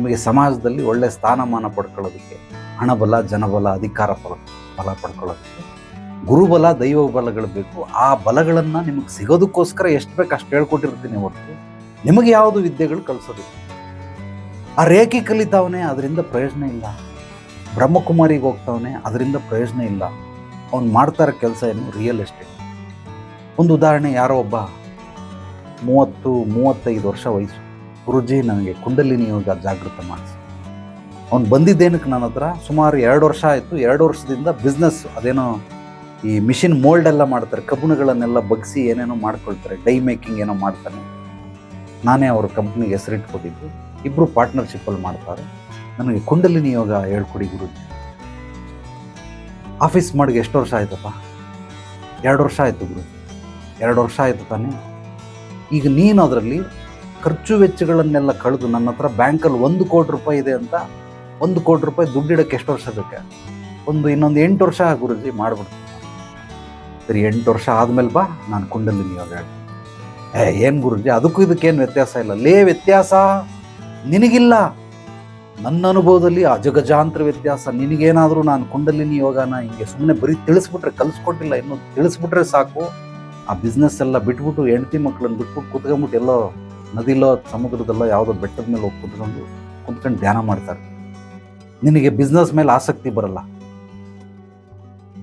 ನಿಮಗೆ ಸಮಾಜದಲ್ಲಿ ಒಳ್ಳೆ ಸ್ಥಾನಮಾನ ಪಡ್ಕೊಳ್ಳೋದಕ್ಕೆ, ಹಣಬಲ, ಜನಬಲ, ಅಧಿಕಾರ ಬಲ ಪಡ್ಕೊಳ್ಳೋದಕ್ಕೆ ಗುರುಬಲ, ದೈವ ಬಲಗಳು ಬೇಕು. ಆ ಬಲಗಳನ್ನು ನಿಮಗೆ ಸಿಗೋದಕ್ಕೋಸ್ಕರ ಎಷ್ಟು ಬೇಕು ಅಷ್ಟು ಹೇಳ್ಕೊಟ್ಟಿರ್ತೀನಿ ಹೊರತು ನಿಮಗೆ ಯಾವುದು ವಿದ್ಯೆಗಳು ಕಲಿಸೋದಿಲ್ಲ. ಆ ರೇಖೆ ಕಲಿತಾವನೆ, ಅದರಿಂದ ಪ್ರಯೋಜನ ಇಲ್ಲ. ಬ್ರಹ್ಮಕುಮಾರಿಗೆ ಹೋಗ್ತಾವನೆ, ಅದರಿಂದ ಪ್ರಯೋಜನ ಇಲ್ಲ. ಅವ್ನು ಮಾಡ್ತಾರ ಕೆಲಸ ಏನು? Real estate. ಒಂದು ಉದಾಹರಣೆ, ಯಾರೋ ಒಬ್ಬ 30-35 ವರ್ಷ ವಯಸ್ಸು, ಗುರುಜಿ ನನಗೆ ಕುಂಡಲಿನಿ ಯೋಗ ಜಾಗೃತ ಮಾಡಿಸಿ. ಅವ್ನು ಬಂದಿದ್ದೇನಕ್ಕೆ ನನ್ನ ಹತ್ರ? ಸುಮಾರು 2 ವರ್ಷ ಆಯಿತು. 2 ವರ್ಷದಿಂದ ಬಿಸ್ನೆಸ್, ಅದೇನೋ ಈ ಮಿಷಿನ್ ಮೋಲ್ಡ್ ಎಲ್ಲ ಮಾಡ್ತಾರೆ, ಕಬ್ಬಣಗಳನ್ನೆಲ್ಲ ಬಗ್ಸಿ ಏನೇನೋ ಮಾಡ್ಕೊಳ್ತಾರೆ, ಡೈ ಮೇಕಿಂಗ್ ಏನೋ ಮಾಡ್ತಾನೆ. ನಾನೇ ಅವ್ರ ಕಂಪ್ನಿಗೆ ಹೆಸರಿಟ್ಕೊಟ್ಟಿದ್ದು. ಇಬ್ಬರು ಪಾರ್ಟ್ನರ್ಶಿಪ್ಪಲ್ಲಿ ಮಾಡ್ತಾರೆ. ನನಗೆ ಕುಂಡಲಿನಿ ಯೋಗ ಹೇಳ್ಕೊಡಿ ಗುರುಜಿ. ಆಫೀಸ್ ಮಾಡಿಗೆ ಎಷ್ಟು ವರ್ಷ ಆಯ್ತಪ್ಪ? 2 ವರ್ಷ ಆಯಿತು ಗುರುಜಿ. 2 ವರ್ಷ ಆಯಿತು ತಾನೇ. ಈಗ ನೀನು ಅದರಲ್ಲಿ ಖರ್ಚು ವೆಚ್ಚಗಳನ್ನೆಲ್ಲ ಕಳೆದು ನನ್ನ ಹತ್ರ ಬ್ಯಾಂಕಲ್ಲಿ 1 ಕೋಟಿ ರೂಪಾಯಿ ಇದೆ ಅಂತ, 1 ಕೋಟಿ ರೂಪಾಯಿ ದುಡ್ಡಿಡೋಕ್ಕೆ ಎಷ್ಟು ವರ್ಷ ಬೇಕಾ? ಇನ್ನೊಂದು 8 ವರ್ಷ ಗುರುಜಿ ಮಾಡಿಬಿಡ್ತೀನಿ. ಸರಿ, 8 ವರ್ಷ ಆದಮೇಲೆ ಬಾ, ನಾನು ಕುಂಡಲಿನಿ ಯೋಗ ಹೇಳ್ತೀನಿ. ಏನು ಗುರುಜಿ, ಅದಕ್ಕೂ ಇದಕ್ಕೇನು ವ್ಯತ್ಯಾಸ ಇಲ್ಲ? ವ್ಯತ್ಯಾಸ ನಿನಗಿಲ್ಲ, ನನ್ನ ಅನುಭವದಲ್ಲಿ ಅಜಗಜಾಂತರ ವ್ಯತ್ಯಾಸ. ನಿನಗೇನಾದರೂ ನಾನು ಕುಂಡಲಿನಿ ಯೋಗನ ಹಿಂಗೆ ಸುಮ್ಮನೆ ಬರೀ ತಿಳಿಸ್ಬಿಟ್ರೆ, ಕಲಿಸ್ಕೊಟ್ಟಿಲ್ಲ, ಇನ್ನೂ ತಿಳಿಸ್ಬಿಟ್ರೆ ಸಾಕು, ಆ ಬಿಸ್ನೆಸ್ ಎಲ್ಲ ಬಿಟ್ಬಿಟ್ಟು, ಹೆಂಡತಿ ಮಕ್ಕಳನ್ನು ಬಿಟ್ಬಿಟ್ಟು ಕುತ್ಕೊಂಡ್ಬಿಟ್ಟು ಎಲ್ಲೋ ನದಿಲೋ ಸಮುದ್ರದಲ್ಲೋ ಯಾವುದೋ ಬೆಟ್ಟದ ಮೇಲೆ ಹೋಗಿ ಕುತ್ಕೊಂಡು ಧ್ಯಾನ ಮಾಡ್ತಾರೆ. ನಿನಗೆ ಬಿಸ್ನೆಸ್ ಮೇಲೆ ಆಸಕ್ತಿ ಬರಲ್ಲ.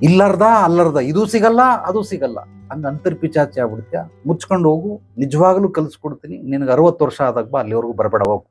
ಅಲ್ಲರ್ಧ ಇದು ಸಿಗಲ್ಲ, ಅದು ಸಿಗಲ್ಲ, ಹಂಗೆ ಅಂತರ್ಪಿಚಾಚಿ ಆಗ್ಬಿಡ್ತೀಯ. ಮುಚ್ಕೊಂಡು ಹೋಗು, ನಿಜವಾಗ್ಲೂ ಕಲಿಸ್ಕೊಡ್ತೀನಿ. ನಿನಗೆ 60 ವರ್ಷ ಆದಾಗ ಬಾ, ಅಲ್ಲಿವರೆಗೂ ಬರಬೇಡ, ಹೋಗು.